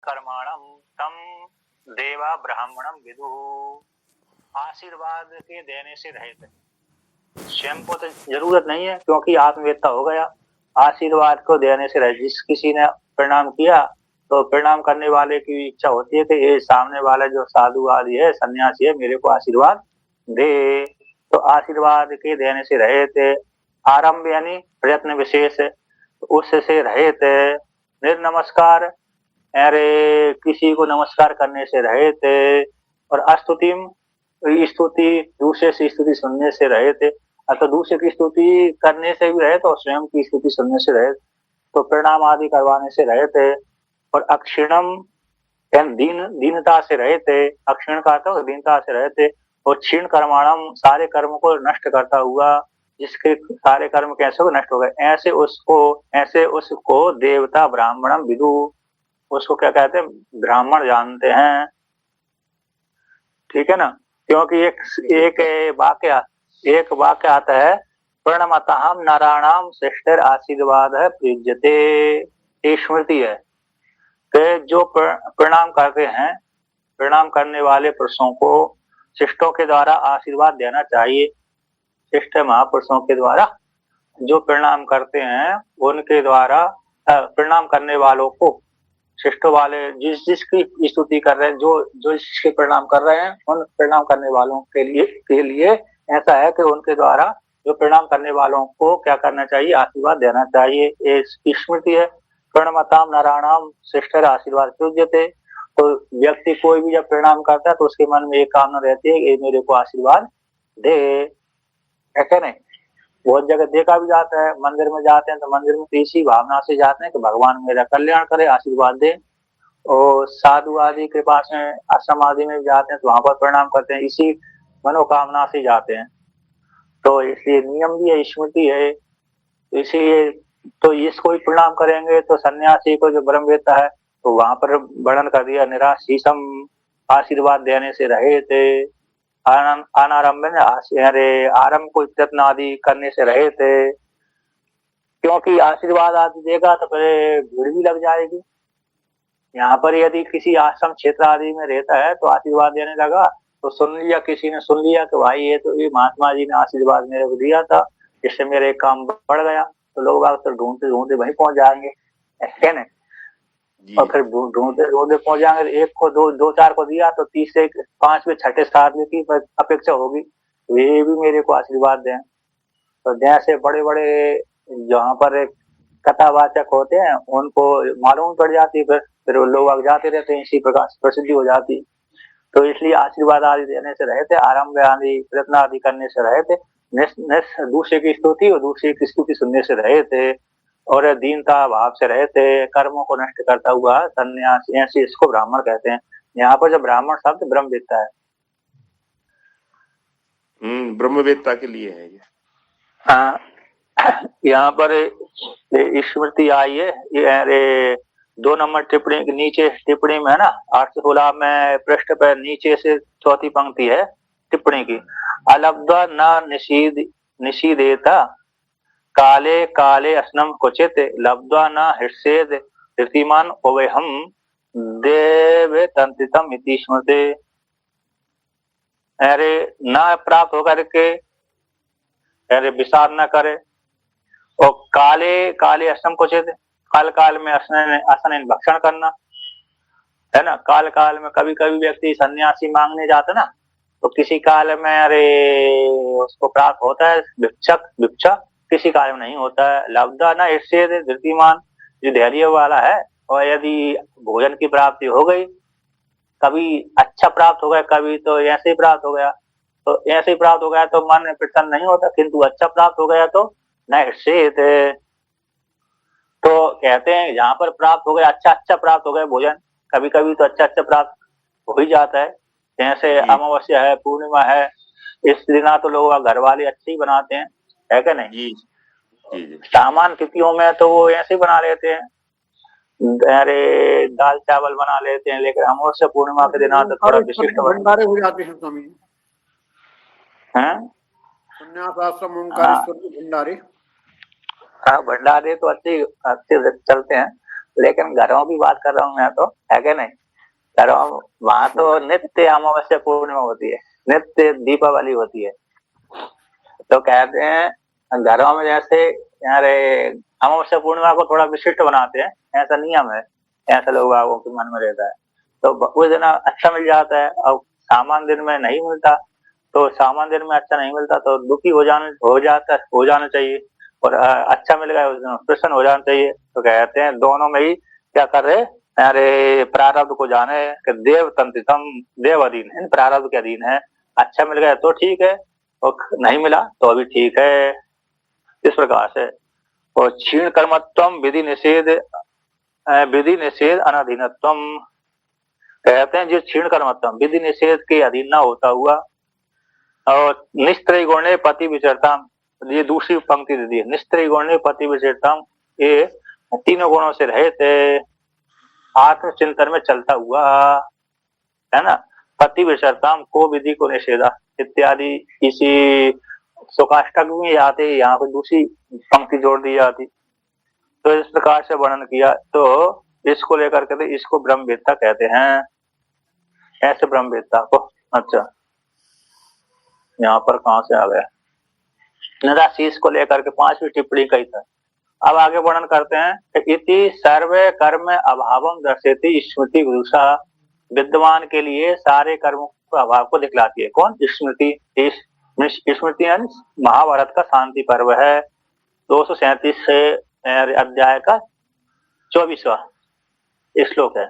कर्माणम तम देवा ब्राह्मणम विदु। आशीर्वाद के देने से रहित है। स्वयं को तो जरूरत नहीं है क्योंकि आत्मवेत्ता हो गया। आशीर्वाद को देने से रहित, जिस किसी ने प्रणाम किया तो प्रणाम करने वाले की इच्छा होती है कि ये सामने वाला जो साधु आदि है, सन्यासी है, मेरे को आशीर्वाद दे। तो आशीर्वाद के देने से रहित, आरंभ यानी प्रयत्न विशेष, उससे रहित, निर्नमस्कार, अरे किसी को नमस्कार करने से रहित, और अस्तुतिम, स्तुति दूसरे से स्तुति सुनने से रहित, अतः दूसरे की स्तुति करने से भी रहित और स्वयं की स्तुति सुनने से रहित, तो प्रणाम आदि करवाने से रहित, और अक्षीणम दीनता से रहते, अक्षीण का तो दीनता से रहते, और क्षीण कर्माणम सारे कर्म को नष्ट करता हुआ, जिसके सारे कर्म कैसे हो नष्ट हो गए, ऐसे उसको देवता ब्राह्मणम विदु, उसको क्या कहते हैं, ब्राह्मण जानते हैं। ठीक है ना, क्योंकि एक वाक्य आता है, प्रणमतहम नारायणाम श्रेष्ठर आशीर्वाद है प्रीज्यते, ये स्मृति है कि जो प्रणाम करते हैं, प्रणाम करने वाले पुरुषों को शिष्टों के द्वारा आशीर्वाद देना चाहिए। शिष्ट महापुरुषों के द्वारा जो प्रणाम करते हैं उनके द्वारा प्रणाम करने वालों को, शिष्टों वाले जिसकी स्तुति कर रहे हैं, जो जिसके प्रणाम कर रहे हैं, उन प्रणाम करने वालों के लिए ऐसा है कि उनके द्वारा जो प्रणाम करने वालों को क्या करना चाहिए, आशीर्वाद देना चाहिए। ये स्मृति है, प्रणमताम नारायणाम श्रेष्ठर आशीर्वाद पूज्यते। तो व्यक्ति कोई भी जब प्रणाम करता है तो उसके मन में एक कामना रहती है, ये मेरे को आशीर्वाद दे, ऐसा नहीं। बहुत जगह देखा भी जाता है, मंदिर में जाते हैं तो मंदिर में इसी भावना से जाते हैं कि भगवान मेरा कल्याण करे, आशीर्वाद दे। और साधु आदि के पास में, आश्रम आदि में भी जाते हैं तो वहां पर प्रणाम करते हैं, इसी मनोकामना से जाते हैं। तो इसलिए नियम भी है, स्मृति है, इसीलिए तो इसको ही प्रणाम करेंगे। तो सन्यासी को जो ब्रह्मवेत्ता है, तो वहां पर वर्णन कर दिया, निराशीषम, आशीर्वाद देने से रहे थे, अनारंभ आरंभ को प्रयत्न आदि करने से रहे थे, क्योंकि आशीर्वाद आदि देगा तो पहले भीड़ भी लग जाएगी। यहाँ पर यदि किसी आश्रम क्षेत्र आदि में रहता है तो आशीर्वाद देने लगा तो सुन लिया, किसी ने सुन लिया कि भाई ये महात्मा जी ने आशीर्वाद मेरे को दिया था, जिससे मेरा एक काम बढ़ गया, तो लोग आकर ढूंढते ढूंढते वहीं पहुंच जाएंगे, ऐसे नहीं। और फिर ढूंढते ढूंढते पहुंच जाएंगे, एक को दो चार को दिया तो तीसरे पांचवें छठे सातवें की अपेक्षा होगी, ये भी मेरे को आशीर्वाद दें। तो जैसे बड़े बड़े जहाँ पर कथावाचक होते हैं उनको मालूम पड़ जाती है, फिर लोग जाते रहते हैं, इसी प्रकार प्रसिद्धि हो जाती। तो इसलिए आशीर्वाद आदि देने से रहे थे, आरंभ आदि प्रयत्न आदि करने से रहे थे, दूसरे की स्तुति और दूसरे की स्तुति सुनने से रहे थे, और दीनता भाव से रहे थे, कर्मों को नष्ट करता हुआ सन्यास, ऐसे इसको ब्राह्मण कहते हैं। यहाँ पर जो ब्राह्मण शब्द ब्रह्मवेत्ता है, ब्रह्मवेत्ता के लिए है ये। हाँ, यहाँ पर स्मृति आई है, अरे 2 नंबर टिप्पणी के नीचे टिप्पणी में है ना, 816 में पृष्ठ पर नीचे से चौथी पंक्ति है टिप्पणी की, अलब्धा न निषीदेता काले काले अस्नम क्वचित लब्ध्वा न हृष्येद ऋतिमान ओवेहम देव तंत्रितम इति स्मृते। अरे न प्राप्त होकर के अरे विचार न करे, और काले काले अस्नम क्वचित, काल काल में असन भक्षण करना है ना। काल काल में कभी कभी व्यक्ति सन्यासी मांगने जाता ना, तो किसी काल में अरे उसको प्राप्त होता है भिक्षा, किसी काल में नहीं होता है। लब्धा न इससे धृतिमान, जो धैर्य वाला है, और यदि भोजन की प्राप्ति हो गई, कभी अच्छा प्राप्त हो गया, कभी तो ऐसे ही प्राप्त हो गया, तो ऐसे ही प्राप्त हो गया तो मन प्रसन्न नहीं होता, किंतु अच्छा प्राप्त हो गया तो न इससे, तो कहते हैं जहां पर प्राप्त हो गया, अच्छा प्राप्त हो गया भोजन, कभी कभी तो अच्छा प्राप्त हो ही जाता है। जैसे अमावस्या है, पूर्णिमा है, इस दिन तो लोग घर वाले अच्छे ही बनाते हैं, है क्या नहीं। जी। सामान्य तिथियों में तो वो ऐसे ही बना लेते हैं, अरे दाल चावल बना लेते हैं, लेकिन अमावस्या पूर्णिमा के दिन तो थोड़ा विशिष्ट भंडारे हो जाते हैं स्वामी, संन्यास आश्रम ओंकारेश्वर भंडारे। हाँ, भंडारे तो अच्छे चलते हैं, लेकिन घरों की बात कर रहा हूँ मैं, तो है कि नहीं? घरों वहां तो नित्य अमावस्या पूर्णिमा होती है, नित्य दीपावली होती है। तो कहते हैं घरों में जैसे यारे अमावस्या पूर्णिमा को थोड़ा विशिष्ट बनाते हैं, ऐसा नियम है, ऐसा लोगों के मन में रहता है। तो उस दिन अच्छा मिल जाता है, और सामान दिन में नहीं मिलता, तो सामान दिन में अच्छा नहीं मिलता तो दुखी हो जाना चाहिए, और अच्छा मिल गया उस दिन प्रसन्न हो जाना चाहिए। तो कहते हैं दोनों में ही क्या कर रहे, अरे प्रारब्ध को जाने कि देव तंत्रितम, देव अधीन है, प्रारब्ध के अधीन है। अच्छा मिल गया तो ठीक है, और नहीं मिला तो अभी ठीक है, इस प्रकार से। और क्षीण कर्मत्वम विधि निषेध अनाधीनत्वम, कहते हैं जो क्षीण कर्मत्वम विधि निषेध के अधीन न होता हुआ, और निस्त्रय गुणे पति विचरता, ये दूसरी पंक्ति दे दी है, निस्त्रय गुणे पति विचरता, ये तीनों गुणों से रहित आत्मचिंतन में चलता हुआ, है ना। पति विचरताम को विधि को निषेधा इत्यादि, इसी सुकाष्टक में आते यहाँ पे दूसरी पंक्ति जोड़ दी जाती। तो इस प्रकार से वर्णन किया, तो इसको लेकर के इसको ब्रह्मवेत्ता कहते हैं, ऐसे ब्रह्मवेत्ता को। अच्छा, यहाँ पर कहाँ से आ गया, निराशीष को लेकर के 5वीं टिप्पणी कही था। अब आगे वर्णन करते हैं, इति सर्वे कर्म अभावम दर्शेति स्मृति विदुषा, विद्वान के लिए सारे कर्मों के अभाव को दिखलाती है कौन? स्मृति। स्मृति यानी महाभारत का शांति पर्व है, 237 अध्याय का 24वां श्लोक है।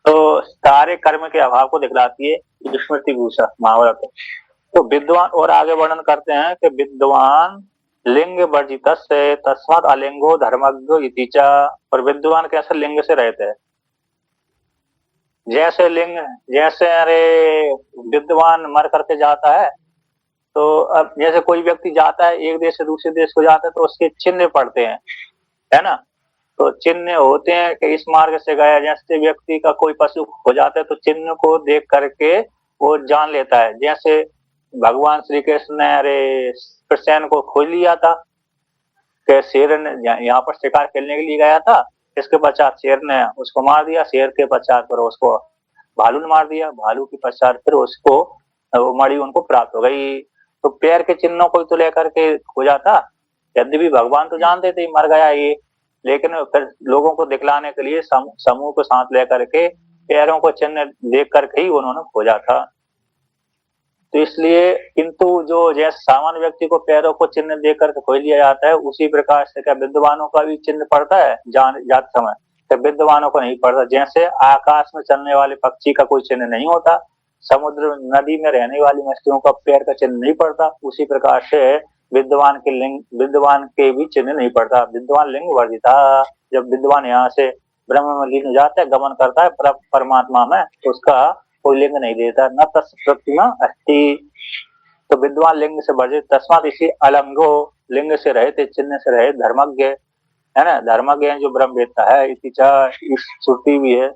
तो सारे कर्म के अभाव को दिखलाती है स्मृति विदुषा, महाभारत। तो विद्वान, और आगे वर्णन करते हैं कि विद्वान लिंग वर्जित तस्मात् अलिंगो धर्मज्ञो इति च, और विद्वान कैसे लिंग से रहते हैं, जैसे लिंग, जैसे अरे विद्वान मर करके जाता है, तो अब जैसे कोई व्यक्ति जाता है एक देश से दूसरे देश को जाता है, तो उसके चिन्ह पड़ते हैं, है ना। तो चिन्ह होते हैं कि इस मार्ग से गया, जैसे व्यक्ति का कोई पशु हो जाता है तो चिन्ह को देख करके वो जान लेता है। जैसे भगवान श्री कृष्ण ने अरे प्रसेन को खोज लिया था कि शेर ने यहाँ पर शिकार खेलने के लिए गया था, इसके पश्चात शेर ने उसको मार दिया, शेर के पश्चात फिर उसको भालू ने मार दिया, भालू के पश्चात फिर उसको मणि उनको प्राप्त हो गई। तो पैर के चिन्हों को तो लेकर के हो जाता, यद्यपि भगवान तो जानते थे मर गया ये, लेकिन फिर लोगों को दिखलाने के लिए समूह को साथ लेकर के पैरों को चिन्ह देख करके ही उन्होंने खोजा था। तो इसलिए, किंतु जो जैसे सामान्य व्यक्ति को पैरों को चिन्ह देख करके खोज लिया जाता है, उसी प्रकार से क्या विद्वानों का भी चिन्ह पड़ता है जाते समय, तो विद्वानों को नहीं पड़ता। जैसे आकाश में चलने वाले पक्षी का कोई चिन्ह नहीं होता, समुद्र नदी में रहने वाली मछलियों का पैर का चिन्ह नहीं पड़ता, उसी प्रकार से विद्वान के भी चिन्ह नहीं पड़ता। विद्वान लिंग वर्जिता, जब विद्वान यहाँ से ब्रह्म में लीन हो जाता है, गमन करता है परमात्मा में, तो उसका कोई लिंग नहीं देता, न तस्य प्रतिमा अस्ति। तो विद्वान लिंग से वर्जित, तस्मात् इसी अलंगो, लिंग से रहित, चिन्ह से रहित, धर्मज्ञ, है ना, धर्मज्ञ जो ब्रह्मवेत्ता है, इति च, इस श्रुति भी है।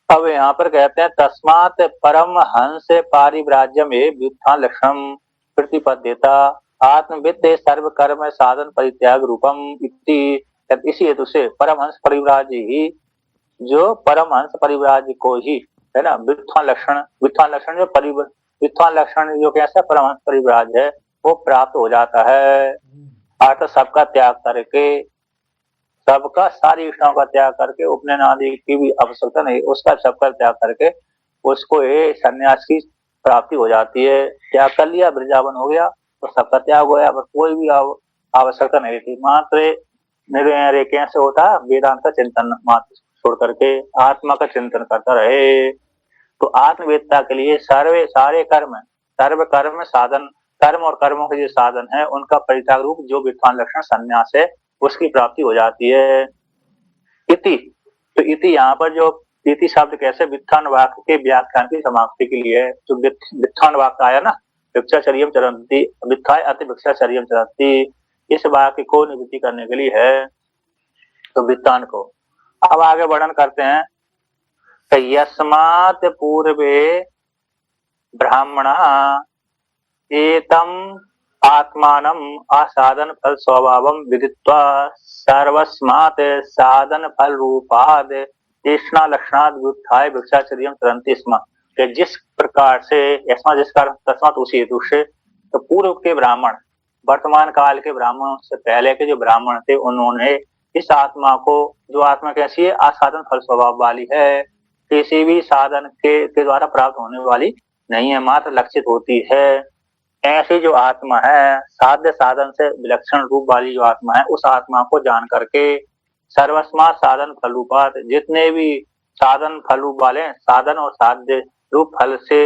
अब यहाँ पर कहते हैं तस्मात् परम हंस पारिव्राज्य में व्युत्थान लक्षणम प्रतिपद्यता आत्मवित्त सर्व कर्म साधन परित्याग रूपम इति, इसी हेतु से परमहंस परिव्राज्य ही, जो परमहंस परिव्राज्य को ही, है ना, व्युत्थान लक्षण जो कैसा परमहंस परिव्राज्य है वो प्राप्त हो जाता है। अर्थात सबका त्याग करके, सबका सारी इच्छाओं का त्याग करके, उपनयन आदि की भी आवश्यकता नहीं, उसका सबका त्याग करके उसको ये सन्यास की प्राप्ति हो जाती है। त्याग कर लिया, वृंदावन हो गया, तो सबका त्याग हो गया, बस कोई भी आवश्यकता नहीं थी। मात्र निर्णय कैसे होता है, वेदांत का चिंतन मात्र छोड़ करके आत्मा का चिंतन करता रहे। तो आत्मवेत्ता के लिए सारे सर्व कर्म साधन, कर्म और कर्मों के जो साधन है उनका परित्याग रूप जो विद्वान लक्षण संन्यास है, उसकी प्राप्ति हो जाती है। इति, तो इति यहाँ पर जो इति शब्द कैसे वित्थान वाक्य के व्याख्यान की समाप्ति के लिए, जो वित्थान वाक्य आया ना, भिक्षाचर्यम चरन्ति, वित्थाय अति भिक्षाचर्यम चरन्ति, इस वाक्य को निवृत्ति करने के लिए है, तो वित्तान को। अब आगे वर्णन करते हैं, यस्मात् पूर्वे ब्राह्मणः एतम आत्मानम आसादन फल स्वभावम विदित्वा सर्वस्मात् साधन फल रूपाद तृष्णा लक्षणाद व्युत्थाय भिक्षाचर्यम तरन्ति स्म। कि जिस प्रकार से यस्मा जिस कारण तस्मात् उसी हेतु से, तो पूर्व के ब्राह्मण, वर्तमान काल के ब्राह्मणों से पहले के जो ब्राह्मण थे, उन्होंने इस आत्मा को, जो आत्मा कैसी है, आसाधन फल स्वभाव वाली है, किसी भी साधन के द्वारा प्राप्त होने वाली नहीं है, मात्र लक्षित होती है, ऐसी जो आत्मा है, साध्य साधन से विलक्षण रूप वाली जो आत्मा है, उस आत्मा को जान करके सर्वस्मा साधन फल रूपात, जितने भी साधन फल रूप वाले, साधन और साध्य रूप फल से,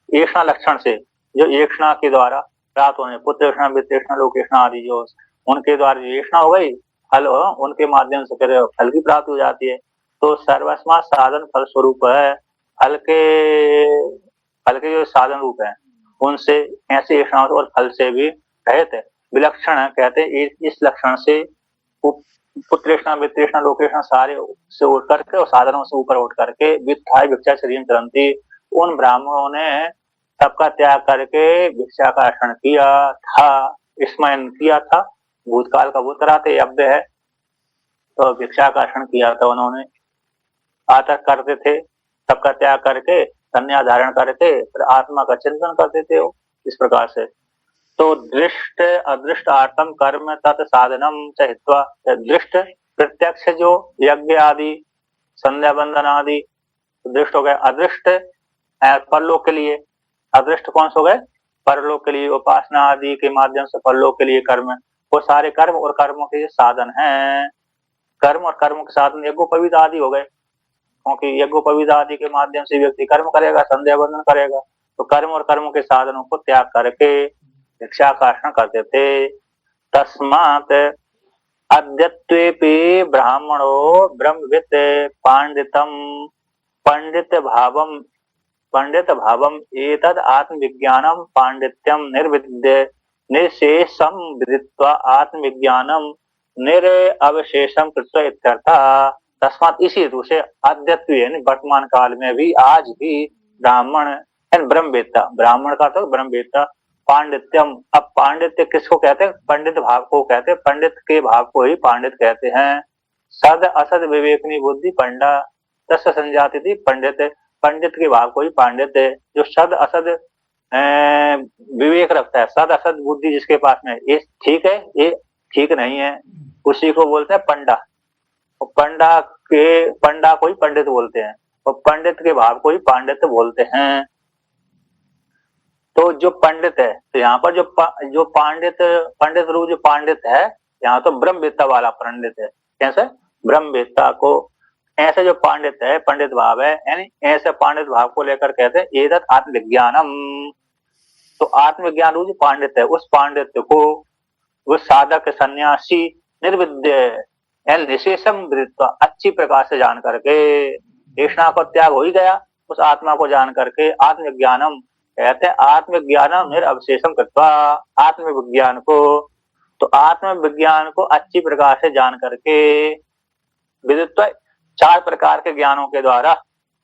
ऐसा लक्षण से, जो ऐसा के द्वारा प्राप्त होने, पुत्र वित्तेषणा लोकेषणा आदि जो उनके द्वारा ऐसा हो गई फल, उनके माध्यम से फिर फल की प्राप्ति हो जाती है। तो सर्वस्मा साधन फल स्वरूप है, फल के जो साधन रूप है उनसे ऐसे ऐसा और फल से भी रहित है, विलक्षण है। कहते हैं इस लक्षण से पुत्रेषणा वित्तेषणा लोकेषणा सारे से उठ करके और साधनों से ऊपर उठ करके वित्थाय भिक्षाचर्यम तरन्ति, उन ब्राह्मणों ने सबका त्याग करके भिक्षा का आचरण किया था, स्मरण किया था, भूतकाल का भूत कराते अव्य है, तो भिक्षा का आचरण किया था उन्होंने, आतक करते थे, सबका त्याग करके संन्यास धारण करके फिर आत्मा का चिंतन करते थे इस प्रकार से। तो दृष्ट अदृष्ट आत्म कर्म तत् साधनम चहित्वा, दृष्ट प्रत्यक्ष जो यज्ञ आदि संध्या बंधन आदि दृष्ट हो गए, अदृष्ट परलोक के लिए, अदृष्ट कौन से हो गए, परलोक के लिए, उपासना आदि के माध्यम से परलोक के लिए कर्म, वो सारे कर्म और कर्मों के साधन हैं। कर्म और कर्मों के साधन यज्ञोपवीत आदि हो गए, क्योंकि यज्ञोपवीत आदि के माध्यम से व्यक्ति कर्म करेगा, संध्या बंधन करेगा, तो कर्म और कर्मों के साधनों को त्याग करके भिक्षा का आचरण करते थे। तस्मात् अद्यत्वेपि ब्राह्मणो ब्रह्मवित् पांडितम पंडित भावम एतद आत्मविज्ञानम पांडित्यम निर्विद्य निशेषम विदित्वा आत्मविज्ञानम निरअवशेषम कृत्वा इत्यर्थः। तस्मात् इसी हेतु से अद्यत्व वर्तमान काल में भी, आज भी ब्राह्मण ब्रह्मवेत्ता, ब्राह्मण का तो ब्रह्मवेत्ता, पांडित्यम, अब पांडित्य किसको कहते हैं, पंडित भाव को कहते हैं, पंडित के भाव को ही पांडित कहते हैं। सद असद विवेकनी बुद्धि पंडा तस्य संजाति थी पंडित, पंडित के भाव को ही पंडित है, जो सद असद विवेक रखता है, सद असद बुद्धि जिसके पास में, ये ठीक है ये ठीक नहीं है, उसी को बोलते हैं पंडा, और पंडा को ही पंडित बोलते हैं, और पंडित के भाव को ही पांडित्य बोलते हैं। तो जो पंडित है, तो यहाँ पर जो पंडित रूप जो पांडित है, यहाँ तो ब्रह्मवेत्ता वाला पंडित है। कैसे ब्रह्मवेत्ता को, ऐसे जो पांडित है, पंडित भाव है, यानी ऐसे पांडित भाव को लेकर कहते हैं एतत् आत्मविज्ञानम। तो आत्मविज्ञान रूप जो पांडित है, उस पांडित्य को वो साधक सन्यासी निर्विद्य निशेषम विदित्वा, अच्छी प्रकार से जान करके, तृष्णा को त्याग हो ही गया, उस आत्मा को जान करके आत्मविज्ञानम कहते हैं, आत्मविज्ञानम निरअवशेषम कृत्वा, आत्मविज्ञान को, तो आत्मविज्ञान को अच्छी प्रकार से जान करके विदित्वा, चार प्रकार के ज्ञानों के द्वारा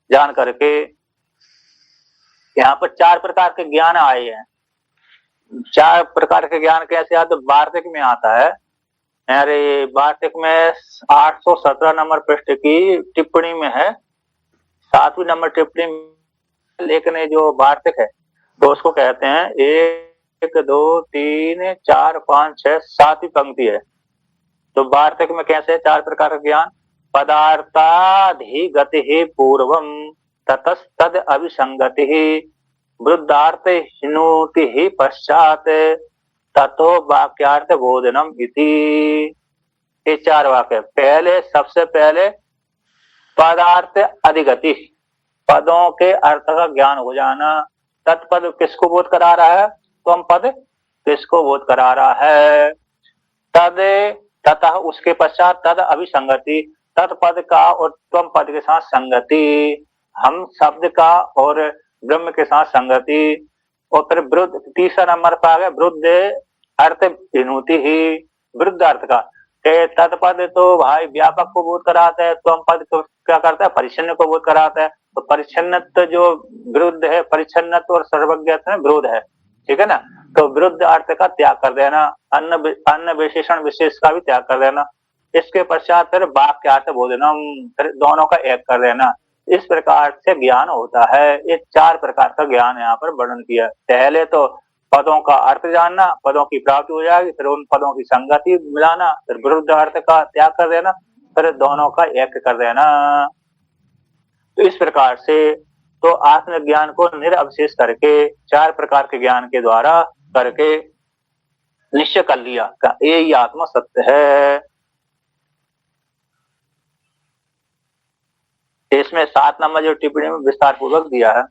जान करके, यहाँ पर चार प्रकार के ज्ञान आए हैं। चार प्रकार के ज्ञान कैसे आते, वार्तिक में आता है, अरे वार्तिक में 817 नंबर पृष्ठ की टिप्पणी में है, 7वीं नंबर टिप्पणी में, लेकिन जो वार्तिक है तो उसको कहते हैं 1 2 3 4 5 6 7वीं पंक्ति है। तो वार्तिक में कैसे चार प्रकार का ज्ञान, पदार्थाधिगति पूर्वम ततस्तद अभिसंगति वृद्धार्थ हिनोति पश्चात ततो वाक्यार्थ बोधनम इति। ये चार वाक्य, पहले सबसे पहले पदार्थ अधिगति, पदों के अर्थ का ज्ञान हो जाना, तत्पद किसको बोध करा रहा है, त्वम पद किसको बोध करा रहा है, तद ततः उसके पश्चात तद अभिसंगति, तत्पद का और त्वम पद के साथ संगति, हम शब्द का और ब्रह्म के साथ संगति, और फिर वृद्ध, तीसरा नंबर पर आ गया वृद्ध अर्थ विनूति ही, वृद्ध अर्थ का, तत्पद तो भाई व्यापक को बोध कराता है, त्वम पद को क्या करता है, परिच्छिन्न को बोध कराता है। तो परिच्छिन्नत्व जो विरुद्ध है, परिच्छिन्नत्व और सर्वज्ञत्व में विरोध है, ठीक है ना। तो विरुद्ध अर्थ का त्याग कर देना, अन्य विशेषण विशेष का भी त्याग कर देना। इसके पश्चात फिर वाक्यार्थ बोधनम, फिर दोनों का एक कर देना। इस प्रकार से ज्ञान होता है। ये 4 प्रकार का ज्ञान यहाँ पर वर्णन किया। पहले तो पदों का अर्थ जानना, पदों की प्राप्ति हो जाएगी, फिर उन पदों की संगति मिलाना, फिर विरुद्ध अर्थ का त्याग कर देना, फिर दोनों का एक कर देना। तो इस प्रकार से तो आत्मज्ञान को निरअवशेष करके 4 प्रकार के ज्ञान के द्वारा करके निश्चय कर लिया ये ही आत्मा सत्य है। इसमें 7 नंबर जो टिप्पणी में विस्तार पूर्वक दिया है।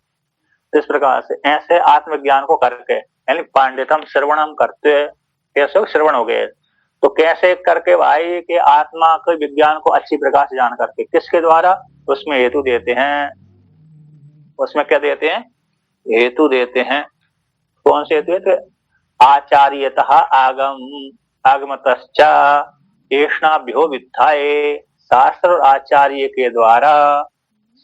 इस प्रकार से ऐसे आत्मज्ञान को करके यानी पांडितम श्रवणम करते, कैसे श्रवण हो गए, तो कैसे करके भाई कि आत्मा के विज्ञान को अच्छी प्रकार से जान करके, किसके द्वारा, उसमें हेतु देते हैं। उसमें क्या देते हैं, हेतु देते हैं। कौन से हेतु है, आचार्यतः आगमतश्च एष्णाभ्यो वित्थाये, शास्त्र और आचार्य के द्वारा,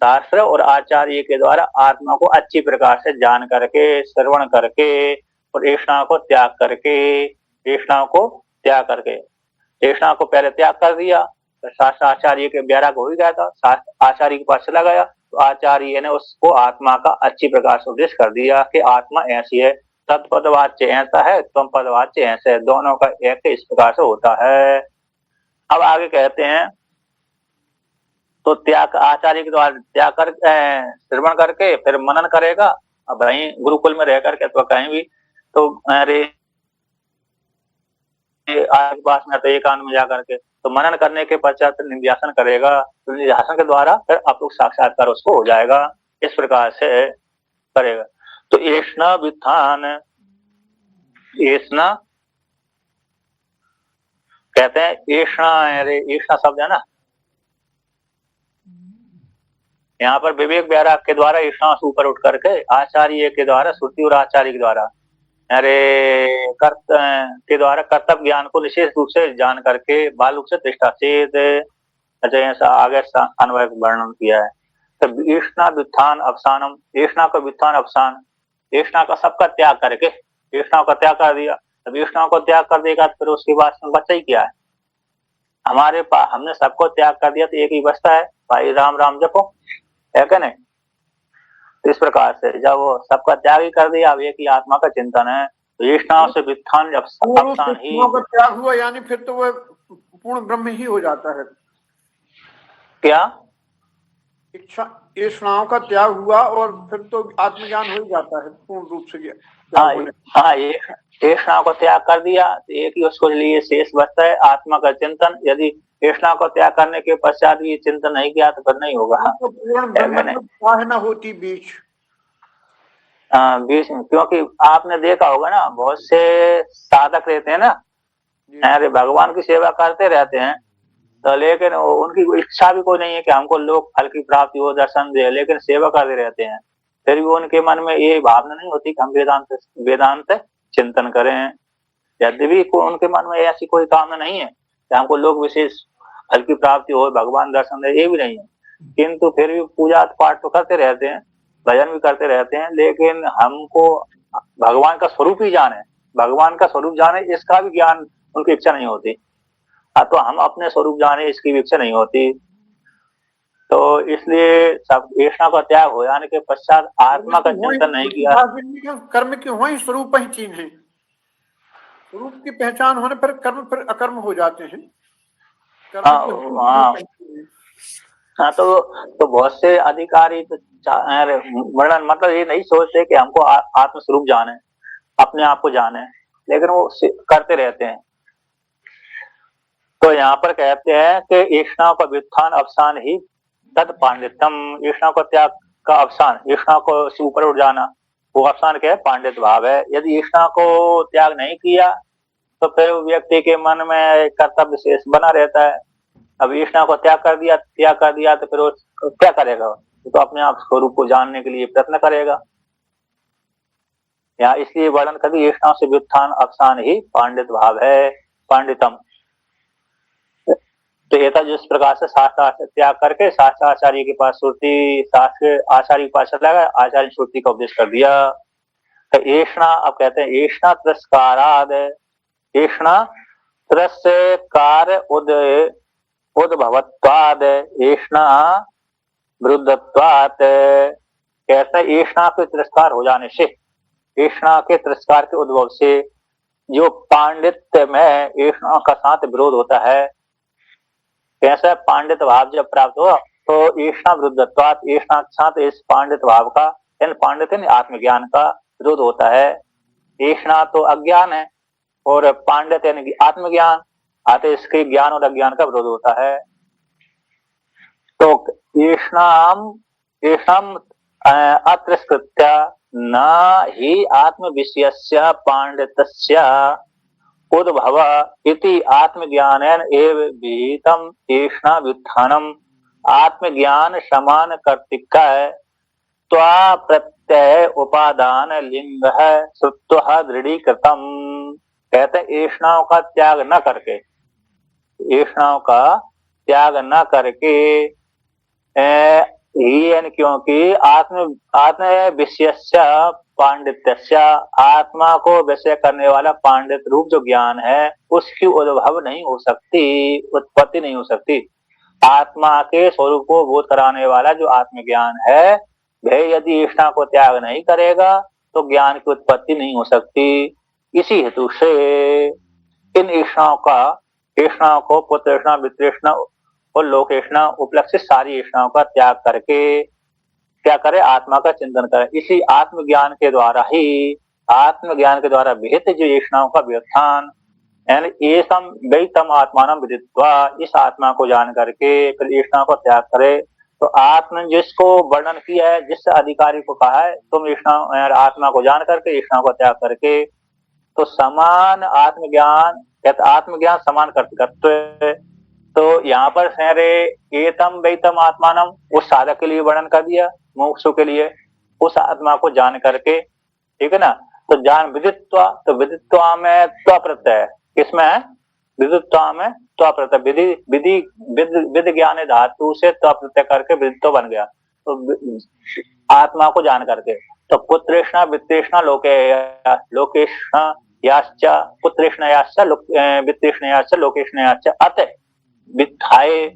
शास्त्र और आचार्य के द्वारा आत्मा को अच्छी प्रकार से जान करके, श्रवण करके और ऐष्णा को त्याग करके, ऐष्णा को त्याग करके, ऐष्णा को पहले त्याग कर दिया, तो शास्त्र आचार्य के वैराग हो ही गया था, शास्त्र आचार्य के पास चला गया, तो आचार्य ने उसको आत्मा का अच्छी प्रकार से उपदेश कर दिया कि आत्मा ऐसी है, तत्पदवाच्य ऐसा है, तुम पदवाच्य ऐसे है, दोनों का एक इस प्रकार से होता है। अब आगे कहते हैं तो त्याग आचार्य के द्वारा त्याग कर श्रवण करके फिर मनन करेगा। अब वहीं गुरुकुल में रह करके तो कहीं भी तो अरे पास में तो एकांत में जाकर के तो मनन करने के पश्चात निध्यासन करेगा, तो निध्यासन के द्वारा फिर अपरोक्ष साक्षात्कार उसको हो जाएगा। इस प्रकार से करेगा। तो ऐष्णा व्युत्थान, ऐष्णा कहते हैं, ऐष्णा अरे ऐष्णा शब्द है ना, यहाँ पर विवेक वैराग के द्वारा ऐष्णा से ऊपर उठ करके आचार्य के द्वारा, श्रुति और आचार्य के द्वारा अरे के द्वारा कर्तव्य ज्ञान को विशेष रूप से जान करके बाल रूप से दृष्टाचेत, अच्छा ऐसा आगे अन्वय वर्णन किया है। तो ऐष्णा व्युत्थान अवसानम, ऐष्णा का व्युत्थान अवसान, ऐष्णा का सबका त्याग करके, ऐष्णा का त्याग कर दिया, तब ऐष्णा को त्याग कर देगा फिर उसके बाद बच्चा ही क्या है, हमारे पास हमने सबको त्याग कर दिया तो एक ही बचता है, भाई राम राम जपो, है क्या नहीं। तो इस प्रकार से जब वो सबका त्याग ही कर दिया, अब एक ही आत्मा का चिंतन है, तो ऐष्णा से व्युत्थान अवसान ही त्याग हुआ, यानी फिर तो वह पूर्ण ब्रह्म ही हो जाता है। क्या इच्छा ऐष्णाओं का त्याग हुआ और फिर तो आत्मज्ञान हो ही जाता है पूर्ण रूप से। हाँ, ऐष्णा को त्याग कर दिया तो एक ही उसको लिए शेष बचता है आत्मा का चिंतन। यदि ऐष्णा को त्याग करने के पश्चात भी चिंतन नहीं किया तो फिर नहीं होगा। तो पूर्ण ब्रह्म न होती बीच बीच में, क्योंकि आपने देखा होगा ना बहुत से साधक रहते हैं ना, अरे भगवान की सेवा करते रहते हैं तो लेकिन उनकी इच्छा भी कोई नहीं है कि हमको लोग फल की प्राप्ति हो, दर्शन दे, लेकिन सेवा करते रहते हैं, फिर भी उनके मन में ये भावना नहीं होती कि हम वेदांत चिंतन करें। यद्यपि उनके मन में ऐसी कोई कामना नहीं है कि हमको लोग विशेष फल की प्राप्ति हो, भगवान दर्शन दे, ये भी नहीं है, किंतु फिर भी पूजा पाठ तो करते रहते हैं, भजन भी करते रहते हैं, लेकिन हमको भगवान का स्वरूप ही जाने, भगवान का स्वरूप जाने इसका भी ज्ञान उनकी इच्छा नहीं होती। तो हम अपने स्वरूप जाने इसकी भी इच्छा नहीं होती। तो इसलिए सब ऐष्णा का त्याग हो जाने के पश्चात आत्मा का चिंतन नहीं किया। कर्म क्यों हो, स्वरूप ही चीज है, स्वरूप की पहचान होने पर कर्म फिर अकर्म हो जाते हैं। हाँ, तो बहुत से अधिकारी तो वर्णन मतलब ये नहीं सोचते कि हमको आत्म स्वरूप जाने, अपने आप को जाने, लेकिन वो करते रहते हैं। तो यहाँ पर कहते हैं कि ऐष्णा का व्युत्थान अवसान ही तद पांडित्यम, ऐष्णा को त्याग का अवसान, ऐष्णा को ऊपर उठ जाना, वो अवसान क्या है, पांडित्य भाव है। यदि ऐष्णा को त्याग नहीं किया तो फिर व्यक्ति के मन में कर्तव्य शेष बना रहता है। अब ऐष्णा को त्याग कर दिया तो फिर वो क्या करेगा, तो अपने आप स्वरूप को जानने के लिए प्रयत्न करेगा। यहाँ इसलिए वर्णन कर दी ऐष्णा से व्युत्थान अवसान ही पांडित्य भाव है, पांडितम। तो ये था जिस प्रकार से शास्त्र त्याग करके शास्त्र आचार्य के पास, श्रुति शास्त्र आचार्य के पास चला गया, आचार्य श्रुति का उपदेश कर दिया। तो ऐष्णा, अब कहते हैं ऐष्णा तिरस्काराद, ऐष्णा तिरस्कार उद्भवत्वाद, ऐष्णा विरुद्धत्वात्, कहते हैं ऐष्णा के तिरस्कार हो जाने से, ऐष्णा के तिरस्कार के उद्भव से जो पांडित्य में ऐष्णा का साथ विरोध होता है, कैसा पांडित भाव जब प्राप्त हो तो ऐष्णा विरुद्धत्वात्, ऐष्णा के साथ इस पांडित भाव का, पांडित्य आत्मज्ञान का विरोध होता है। ऐष्णा तो अज्ञान है और पांडित्य यानी आत्मज्ञान, आते इसके ज्ञान और अज्ञान का विरोध होता है। तो ऐष्णाम अतिरस्कृत्य न ही आत्म विषयस्य पांडित्यस्य उद्भव इति आत्मज्ञानेन एव विहितम ऐष्णा व्युत्थानम, आत्मज्ञान समान कर्तिका त्वा प्रत्यय उपादान लिंग श्रुत्वा दृढ़ीकृतम, कहते ऐष्णाओं का त्याग न करके, ऐष्णाओं का त्याग न करके ही, क्योंकि आत्म विषयस्य पांडित्यस्य, आत्मा को विषय करने वाला पांडित रूप जो ज्ञान है उसकी उद्भव नहीं हो सकती, उत्पत्ति नहीं हो सकती। आत्मा के स्वरूप को बोध कराने वाला जो आत्मज्ञान है वह यदि ऐष्णा को त्याग नहीं करेगा तो ज्ञान की उत्पत्ति नहीं हो सकती। इसी हेतु से इन ऐष्णाओं को पुत्रैष्णा, वित्तैष्णा और लोकेष्णा उपलक्षित सारी ऐष्णाओं का त्याग करके क्या करे, आत्मा का चिंतन करे। इसी आत्मज्ञान के द्वारा ही, आत्मज्ञान के द्वारा विहित जो ऐष्णाओं का व्युत्थान, एसम वैतम आत्मानम विदित्वा, इस आत्मा को जान करके फिर ऐष्णाओं को त्याग करे। तो आत्मा जिसको वर्णन किया है, जिस अधिकारी को कहा है तुम आत्मा को जान करके ऐष्णाओं को त्याग करके, तो समान आत्मज्ञान, आत्मज्ञान समान कर्तव्य। तो यहाँ पर एतम वैतम आत्मानम उस साधक के लिए वर्णन कर दिया, मोक्षों के लिए, उस आत्मा को जान करके, ठीक है ना। तो जान विदित्वा, तो विदित्वा में त्वा प्रत्यय, किसमें है, विदित्वा में त्वा प्रत्यय, विधि ज्ञान धातु से त्वा प्रत्यय करके विदित्व बन गया। तो आत्मा को जान करके, तो पुत्रैष्णा, वित्तैष्णा, लोकेष्णा याश्च, पुत्रैष्णा याश्च, वित्तैष्णा याश्च, लोकेष्णा याश्च, अतः वित्थाय,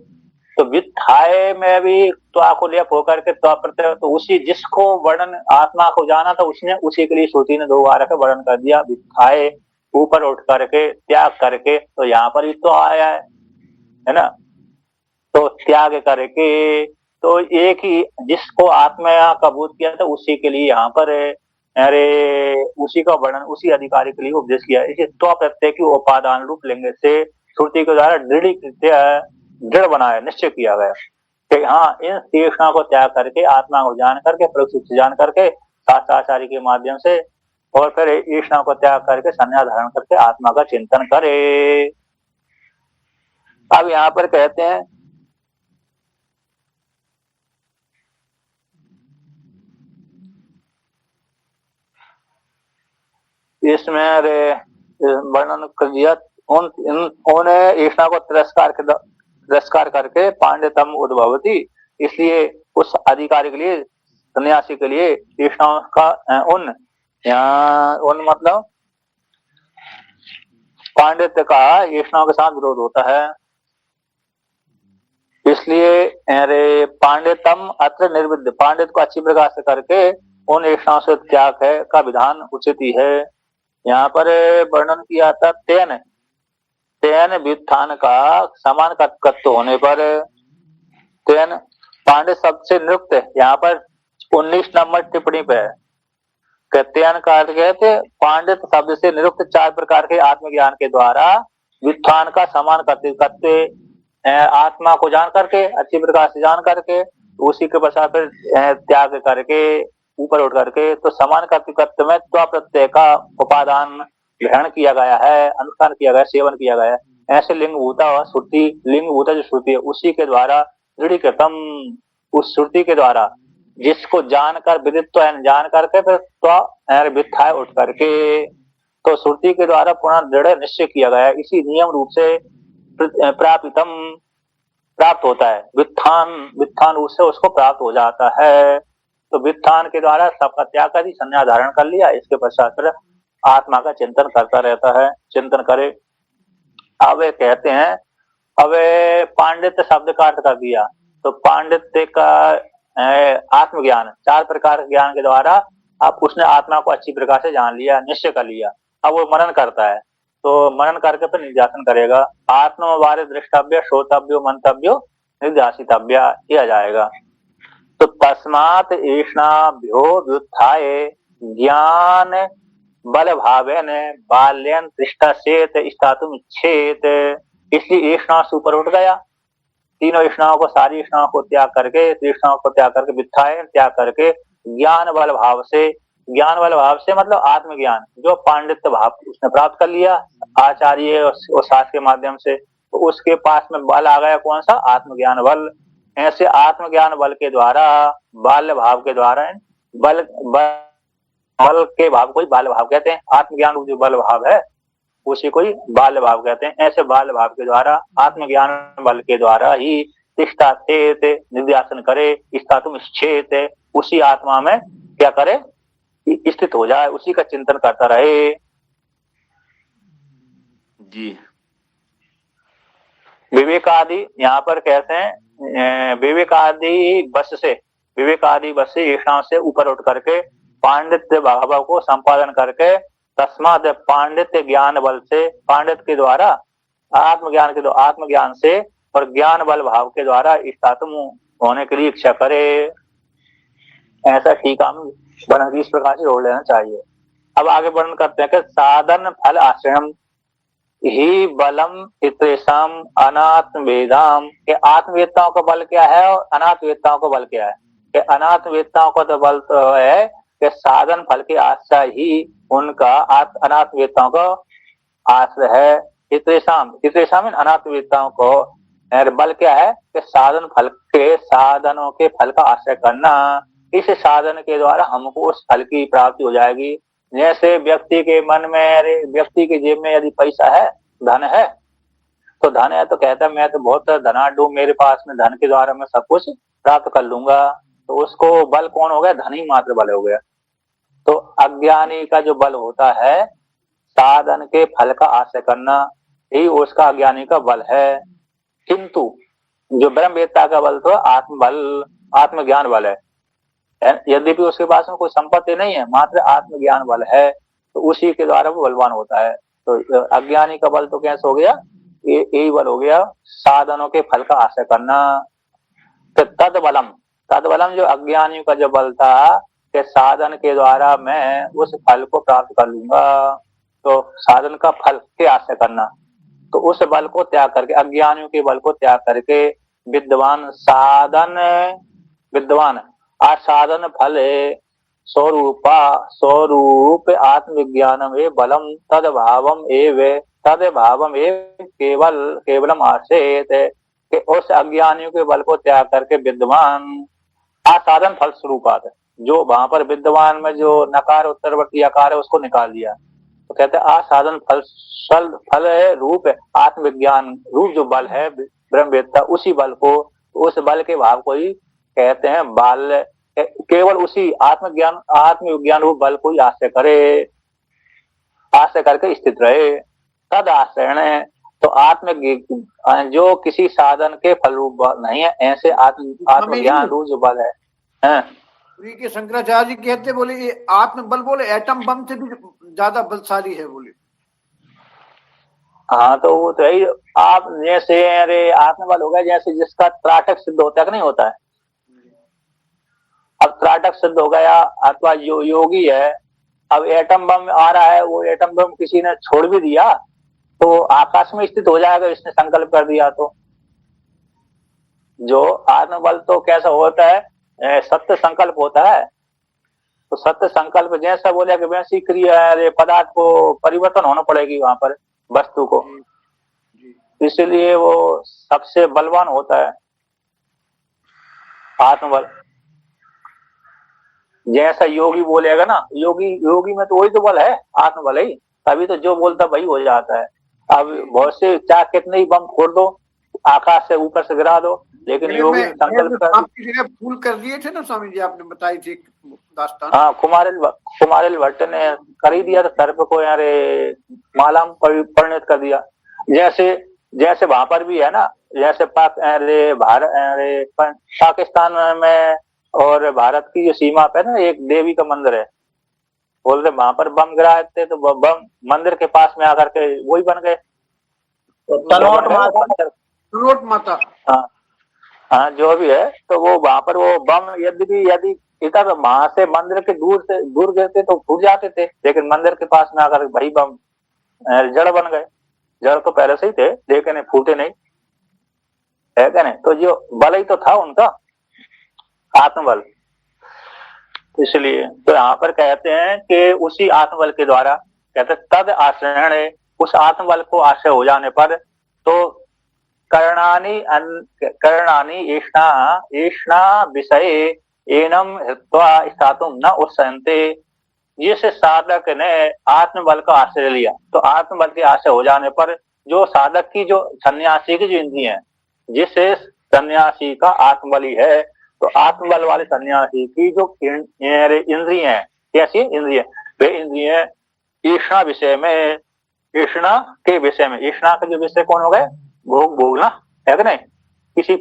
तो वित्थाय में भी त्वा को लेप होकर के त्वा प्रत्यय, तो उसी जिसको वर्णन आत्मा को जाना था उसने, उसी के लिए श्रुति ने 2 बार का वर्णन कर दिया। वित्थाय ऊपर उठ करके, त्याग करके, तो यहाँ पर भी तो आया है ना। तो त्याग करके, तो एक ही जिसको आत्मा का बोध किया था उसी के लिए यहाँ पर उसी का वर्णन, उसी अधिकारी के लिए उपदेश किया। इसे त्वा प्रत्यय की उपादान रूप लिंग से श्रुति के द्वारा दृढ़ बनाया, निश्चय किया गया कि हाँ, इन ऐष्णा को त्याग करके, आत्मा को जान करके, प्रकृति जान करके, शास्त्राचार्य के माध्यम से, और फिर ऐष्णा को त्याग करके संन्यास धारण करके आत्मा का चिंतन करे। अब यहाँ पर कहते हैं इसमें वर्णन कर दिया, उन्होंने ऐष्णा को तिरस्कार करके पांडितम उद्भवती, इसलिए उस अधिकारी के लिए, सन्यासी के लिए ऐष्णाओं का उन मतलब पांडित्य का ऐष्णाओं के साथ विरोध होता है। इसलिए पांडितम अत्र निर्विद्य, पांडित को अच्छी प्रकार से करके उन ऐष्णाओं से त्याग है का विधान उचित ही है। यहाँ पर वर्णन किया था तेन व्युत्थान का समान कर्तृत्व होने पर, तेन पांडित शब्द से निरुक्त, यहाँ पर 19 नंबर टिप्पणी पे तेन का अर्थ कहते पांडित शब्द से निरुक्त 4 प्रकार के आत्मज्ञान के द्वारा व्युत्थान का समान कर्तृत्व, आत्मा को जान करके, अच्छी प्रकार से जान करके, उसी के पश्चात फिर त्याग करके, ऊपर उठ करके, तो समान कर्तृत्व में त्वा प्रत्यय का उपादान ग्रहण किया गया है, अनुष्ठान किया गया, सेवन किया गया। ऐसे लिंगभूता और श्रुति, लिंगभूता जो श्रुति है उसी के द्वारा दृढ़ीकृतम, उस श्रुति के द्वारा जिसको जानकर, विदित्व जान करके फिर वित्थाय उठ करके, तो श्रुति के द्वारा पुनः दृढ़ निश्चय किया गया। इसी नियम रूप से प्राप्त होता है, वित्थान रूप से उसको प्राप्त हो जाता है। तो व्युत्थान के द्वारा सबका त्याग कर दी, संन्यास धारण कर लिया। इसके पश्चात फिर आत्मा का चिंतन करता रहता है, चिंतन करे। अब वे कहते हैं, अब पांडित्य शब्द का अर्थ कर दिया, तो पांडित्य का आत्मज्ञान, 4 प्रकार के ज्ञान के द्वारा अब उसने आत्मा को अच्छी प्रकार से जान लिया, निश्चय कर लिया। अब वो मनन करता है, तो मनन करके फिर निध्यासन करेगा। आत्मवारे दृष्टव्य, श्रोतव्यो, मंतव्यो, निध्यासितव्य किया जाएगा। तो तस्मात् एष्णाभ्यो व्युत्थाय ज्ञान बल भावेन बाल्यन तिष्ठसेत स्थातुम इच्छेत। इसलिए एष्णा से ऊपर उठ गया, तीनों एष्णाओं को, सारी एष्णाओं को त्याग करके, तृष्णाओं को त्याग करके, व्युत्थाय त्याग करके ज्ञान बल भाव से, ज्ञान बल भाव से मतलब आत्मज्ञान, जो पांडित्य भाव उसने प्राप्त कर लिया आचार्य और शास्त्र के माध्यम से, तो उसके पास में बल आ गया, कौन सा? आत्मज्ञान बल। ऐसे आत्मज्ञान बल के द्वारा, बाल्य भाव के द्वारा, बल बल के भाव को ही बाल्य भाव कहते हैं। आत्मज्ञान जो बल भाव है उसी को ही बाल्य भाव कहते हैं। ऐसे बाल्य भाव के द्वारा, आत्मज्ञान बल के द्वारा ही तिष्ठा चेत, निध्यासन करे, स्थातुम इच्छेत, उसी आत्मा में क्या करे? स्थित हो जाए, उसी का चिंतन करता रहे। जी। विवेकादि यहाँ पर कहते हैं, विवेकादि बस से, विवेकादि बस से ईष्णा से ऊपर उठ करके पांडित्य भाव को संपादन करके, तस्मात् पांडित्य ज्ञान बल से, पांडित्य के द्वारा, आत्मज्ञान के द्वारा, आत्मज्ञान से और ज्ञान बल भाव के द्वारा स्थातुम होने के लिए इच्छा करे। ऐसा ठीक हम वर्णन इस प्रकार से जोड़ लेना चाहिए। अब आगे वर्णन करते हैं कि साधन फल आश्रयम ही बलम इत्रेशम अनात्मवेदाम, के आत्मवेदताओं का बल क्या है और अनात्मवेदताओं का बल क्या है? कि अनात्मवेदताओं का तो बल तो है कि साधन फल के आश्रय ही उनका अनात्मवेदताओं का आश्रय है। इत्रेशम अनात्मवेदताओं को बल क्या है? कि साधन फल के, साधनों के फल का आश्रय करना। इस साधन के द्वारा हमको उस फल की प्राप्ति हो जाएगी। जैसे व्यक्ति के मन में, व्यक्ति के जेब में यदि पैसा है, धन है, तो धन है तो कहता है मैं तो बहुत धनाढ्य, मेरे पास में धन के द्वारा मैं सब कुछ प्राप्त कर लूंगा, तो उसको बल कौन हो गया? धन ही मात्र बल हो गया। तो अज्ञानी का जो बल होता है, साधन के फल का आश्रय करना, यही उसका अज्ञानी का बल है। किंतु जो ब्रह्मवेत्ता का बल तो आत्मबल, आत्मज्ञान बल है। यद्यपि उसके पास में कोई संपत्ति नहीं है, मात्र आत्मज्ञान बल है, तो उसी के द्वारा वो बलवान होता है। तो अज्ञानी का बल तो कैसे हो गया? यही बल हो गया, साधनों के फल का आश्रय करना। तो तदबलम जो अज्ञानियों का जो बल था कि साधन के द्वारा मैं उस फल को प्राप्त कर लूंगा, तो साधन का फल के आश्रय करना, तो उस बल को त्याग करके, अज्ञानियों के बल को त्याग करके विद्वान साधन, विद्वान साधन फल स्वरूप आत्मविज्ञानम ए बलम तदभावम केवलम आश्रयेत। उस अज्ञानियों के बल को त्याग करके विद्वान असाधन फल स्वरूपात, जो वहां पर विद्वान में जो नकार उत्तरवर्ती आकार है उसको निकाल दिया, तो कहते हैं असाधन फल रूप आत्मविज्ञान रूप जो बल है ब्रह्मवेत्ता, उसी बल को, उस बल के भाव को ही कहते हैं बाल्य। केवल उसी आत्मविज्ञान रूप बल को ही आश्रय करे, आश्रय करके स्थित रहे। तद आश्रय, तो जो किसी साधन के फल रूप नहीं है, ऐसे आत्मज्ञान रूप जो बल है। के शंकराचार्य जी कहते, बोले ये आत्मबल, बोले एटम बम से भी ज्यादा बलशाली है, बोले। हाँ, तो वो तो यही, आप जैसे अरे आत्मबल हो गया, जैसे जिसका त्राटक सिद्ध होता है कि नहीं होता है। अब त्राटक सिद्ध हो गया, अथवा जो योगी है, अब एटम बम आ रहा है, वो एटम बम किसी ने छोड़ भी दिया तो आकाश में स्थित हो जाएगा, इसने संकल्प कर दिया। तो जो आत्मबल तो कैसा होता है? सत्य संकल्प होता है। तो सत्य संकल्प जैसा बोले कि वैसी क्रिया पदार्थ को परिवर्तन होना पड़ेगी वहां पर, वस्तु को, इसलिए वो सबसे बलवान होता है आत्मबल। जैसा योगी बोलेगा ना, योगी में तो वही तो बल है, आत्मबल ही, तभी तो जो बोलता वही हो जाता है। अब बहुत से चाहे कितने ही बम फोड़ दो, आकाश से ऊपर से गिरा दो, लेकिन योगी ने संकल्प कर आपकी जगह फूल कर दिए थे ना स्वामी जी, आपने बताई थी दास्तान। हाँ, कुमारिल भट्ट ने कर ही दिया था, सर्प को यारे माला में परिणत कर दिया। जैसे वहां पर भी है ना, जैसे पाकिस्तान में और भारत की जो सीमा पे ना एक देवी का मंदिर है, बोल रहे वहां पर बम गिराए थे तो बम मंदिर के पास में आकर के वही बन गए, तनोट माता। हाँ हाँ, जो भी है, तो वो वहां पर वो बम यदि इधर वहां से मंदिर के दूर गिरते तो फूट जाते थे, लेकिन मंदिर के पास में आकर वही बम जड़ बन गए। जड़ तो पहले से ही थे, लेकिन फूटे नहीं, है क्या नहीं? तो जो बल ही तो था उनका, आत्मबल। इसलिए तो यहाँ पर कहते हैं कि उसी आत्मबल के द्वारा, कहते तद आश्रयण, उस आत्मबल को आश्रय हो जाने पर तो करणानि ऐष्णा विषय एनम हृत्वा स्थातुम न उत्सयन्ते। जिस साधक ने आत्मबल का आश्रय लिया, तो आत्मबल के आश्रय हो जाने पर जो साधक की जो सन्यासी की जो इंद्रियां है, जिससे सन्यासी का आत्मबल ही है, तो आत्मबल वाले सन्यासी की जो इंद्रियां है, कैसी इंद्रियां? वे इंद्रियां ईष्णा विषय में, ईष्णा के विषय में, ईष्णा के जो विषय कौन हो गए? भोगना, है कि नहीं? किसी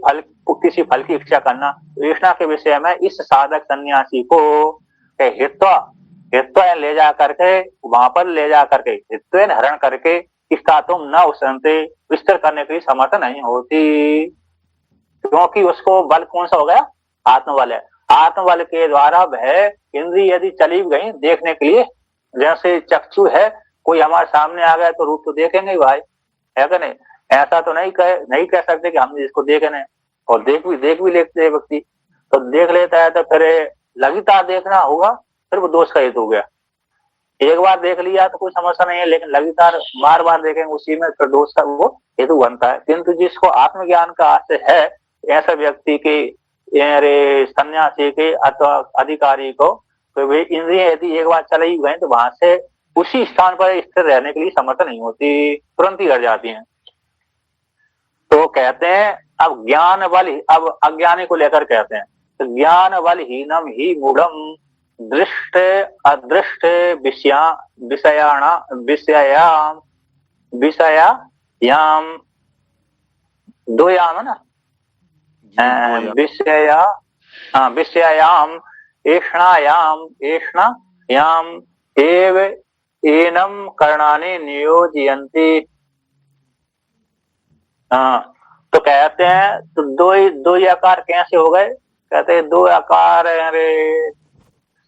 फल की इच्छा करना, ईष्णा के विषय में इस साधक सन्यासी को हित्वा ले जा करके, वहां पर ले जा करके हित्वेन हरण करके इसका तुम न उसनते, विस्तार करने के लिए समर्थ नहीं होती, क्योंकि उसको बल कौन सा हो गया? आत्मबल है। आत्मबल के द्वारा वह इंद्रिय यदि चली गई देखने के लिए, जैसे चक्षु है, कोई हमारे सामने आ गया तो रूप तो देखेंगे भाई, है कि नहीं? ऐसा तो नहीं कह सकते कि हमने इसको देखे नहीं, और देख भी लेते व्यक्ति, तो देख लेता है तो फिर लगातार देखना होगा, फिर वो दोष का हेतु हो गया। एक बार देख लिया तो कोई समस्या नहीं है, लेकिन लगातार बार देखेंगे उसी में, फिर दोष का वो हेतु बनता है। किंतु जिसको आत्मज्ञान का आश्रय है, ऐसा व्यक्ति के सन्यासी के अथवा अधिकारी को, तो वे इंद्रिय यदि एक बार चली गए तो वहां से उसी स्थान पर स्थिर रहने के लिए समर्थ नहीं होती, तुरंत ही हट जाती हैं। तो कहते हैं अब ज्ञान बल, अब अज्ञानी को लेकर कहते हैं, तो ज्ञान बल हीनम ही मूढ़म दृष्ट अदृष्ट विषयायाम दो याम है ना, विषयायाम ऐष्णायाम एव एनम करणानि नियोजयन्ति। तो कहते हैं तो दो ही आकार कैसे हो गए? कहते हैं दो आकार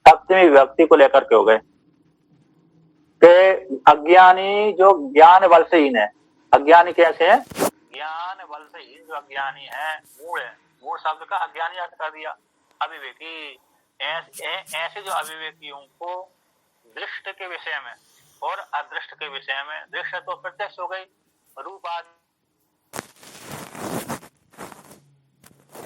सप्तमी व्यक्ति को लेकर के हो गए कि अज्ञानी जो ज्ञान बल से हीन है। अज्ञानी कैसे है? ज्ञान बल से हीन जो अज्ञानी है, मूढ़ है, मूढ़ शब्द का अज्ञानी अर्थ कर दिया। अविवेकी, ऐसे जो अविवेकियों को दृष्ट के विषय में और अदृष्ट के विषय में, दृष्ट तो प्रत्यक्ष हो गई, रूप आदि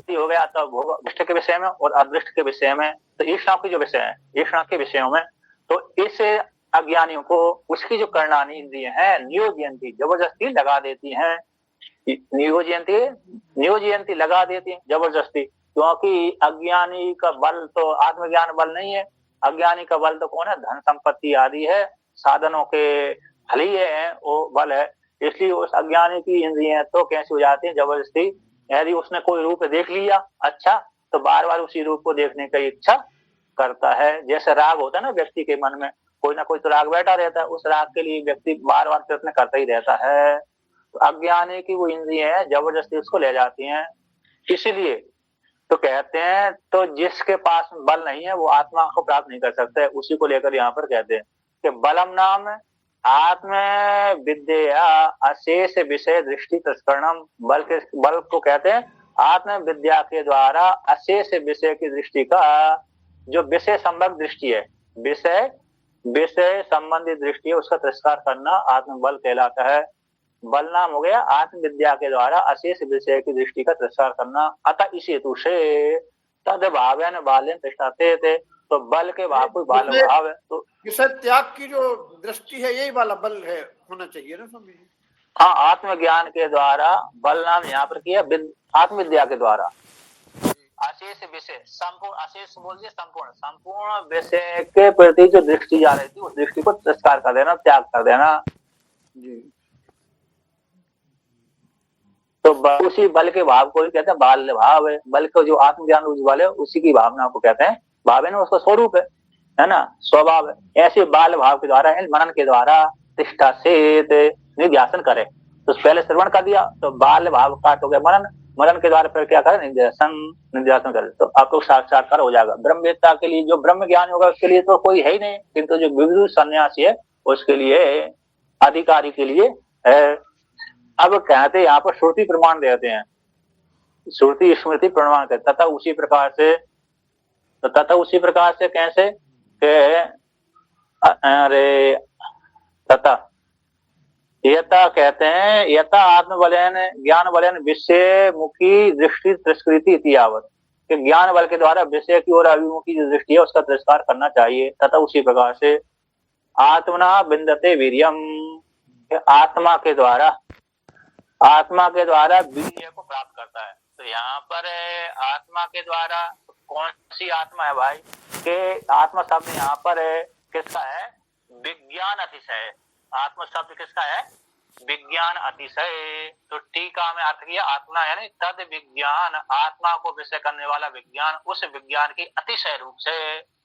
हो गया, तो दृष्ट के विषय में और अदृष्ट के विषय में, तो ईष्णा की जो विषय है, ईष्णा के विषयों में, तो इस अज्ञानियों को उसकी जो करणानी इंद्रियां हैं नियोजयंती, जबरदस्ती लगा देती हैं, नियोजयंती लगा देती है जबरदस्ती, क्योंकि अज्ञानी का बल तो आत्मज्ञान बल नहीं है। अज्ञानी का बल तो कौन है? धन संपत्ति आदि है, साधनों के फल ही है, वो बल है। इसलिए उस अज्ञानी की इंद्रियां तो कैसी हो जाती है? जबरदस्ती। यदि उसने कोई रूप देख लिया अच्छा, तो बार बार उसी रूप को देखने की इच्छा करता है। जैसे राग होता है ना व्यक्ति के मन में, कोई ना कोई तो राग बैठा रहता है, उस राग के लिए व्यक्ति बार बार प्रयत्न करता ही रहता है। तो अज्ञानी की वो इंद्रियां जबरदस्ती उसको ले जाती हैं। इसीलिए तो कहते हैं तो जिसके पास बल नहीं है वो आत्मा को प्राप्त नहीं कर सकता है। उसी को लेकर यहाँ पर कहते हैं कि बलम नाम आत्म विद्या अशेष विषय दृष्टि तस्करणम। बल को कहते हैं आत्म विद्या के द्वारा अशेष विषय की दृष्टि का जो विषय संबंध दृष्टि है, विषय संबंधी दृष्टि है, उसका तिरस्कार करना आत्मबल कहलाता है। बल नाम हो गया आत्म विद्या के द्वारा अशेष विषय की दृष्टि का तिरस्कार करना। अतः इस हेतु से तद भावेन बालेन तिष्ठते थे, तो बल के भाव कोई बाल भाव है, तो विषय त्याग की जो दृष्टि है यही वाला बल है होना चाहिए ना स्वामी जी। हाँ, आत्मज्ञान के द्वारा बलराम यहाँ पर किया आत्मविद्या के द्वारा अशेष विषय संपूर्ण, अशेष बोलिए संपूर्ण, संपूर्ण विषय के प्रति जो दृष्टि जा रही थी उस दृष्टि को तिरस्कार कर देना, त्याग कर देना जी। तो उसी बल के भाव को ही कहते हैं बाल्य भाव है। बल को जो आत्मज्ञान उज्ज्वल है उसी की भावना को कहते हैं भाव, है ना, उसका स्वरूप है ना, स्वभाव है। ऐसे बाल भाव के द्वारा मनन के द्वारा तिष्ठा से निध्यासन करे। तो पहले श्रवण कर दिया तो बाल भाव काट हो गया मनन, मनन के द्वारा फिर क्या करे निध्यासन करे तो आपको साक्षात्कार हो जाएगा। ब्रह्मवेत्ता के लिए जो ब्रह्म ज्ञान होगा उसके लिए तो कोई है ही नहीं, किंतु जो विविध सन्यासी है उसके लिए, अधिकारी के लिए है। अब कहते यहाँ पर श्रुति प्रमाण देते हैं, श्रुति स्मृति प्रमाण कहते तथा उसी प्रकार से कैसे के अरे तथा यथा कहते हैं यथा आत्मबलेन ज्ञान बलेन विषय मुखी दृष्टि तिरस्कृति इतियावत, कि ज्ञान बल के द्वारा विषय की ओर अभिमुखी जो दृष्टि है उसका तिरस्कार करना चाहिए। तथा उसी प्रकार से आत्मना बिंदते वीर्यम, आत्मा के द्वारा वीर्य को प्राप्त करता है। तो यहाँ पर आत्मा के द्वारा कौन सी आत्मा है भाई, के आत्मा शब्द यहाँ पर किसका है, विज्ञान अतिशय। आत्मा शब्द किसका है, विज्ञान अतिशय। तो टीका में अर्थ किया आत्मा यानी तद विज्ञान, आत्मा को विषय करने वाला विज्ञान, उस विज्ञान की अतिशय रूप से